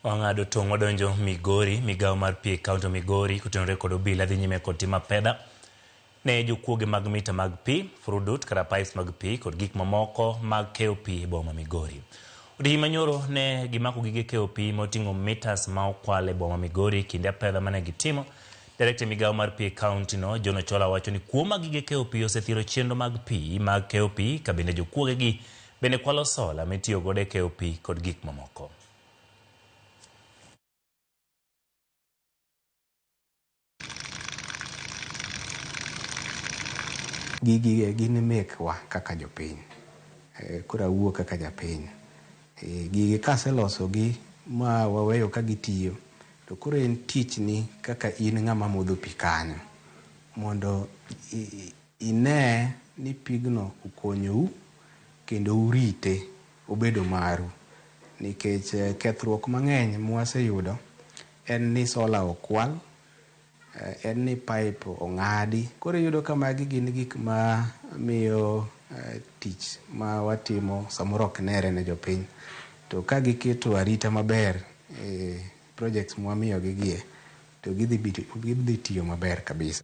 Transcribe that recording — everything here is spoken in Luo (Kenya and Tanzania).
Wang'ado tong' wadonjo Migori, migawo mar pii kaunti Migori kutenore kod obila dhi nyime kod timo pedha ne jokuoge mag mita mag pii, furudut kata pipes mag pii kod gik mamoko mag keyo pii e boma Migori. Odiechieng' manyoro ne gimako gige keyo pii moting'o mitas ma okwal e boma Migori kinde pedha mane gitimo. Director migawo mar pii kaunti no John Ochola wacho ni kuo mag gige keyo pii osethiro chenro mag pii mag keyo pii ka bende jokuoge gi bende kwalo sola mitiyo godo e keyo pii kod gik mamoko. Gigi gin mekwa kaka jopiny, kura wuo kaka japiny. Gigi kaseloso gi ma waweyo ka gitiyo, to koro en tich ni kaka in ng'ama modho pii kanyo, mondo ine ni pigno okonyou kendo urite obedo maru. Nikech kethruok mang'eny mwaseyudo en ni sola okwal, en ni pipe ong'adi. Koro iyudo ka magi gin gik ma miyo tich ma watimo samoro ok nere ne jopiny. To ka giketo arita maber projects mwamiyo gigie, to gidhi tiyo maber kabisa.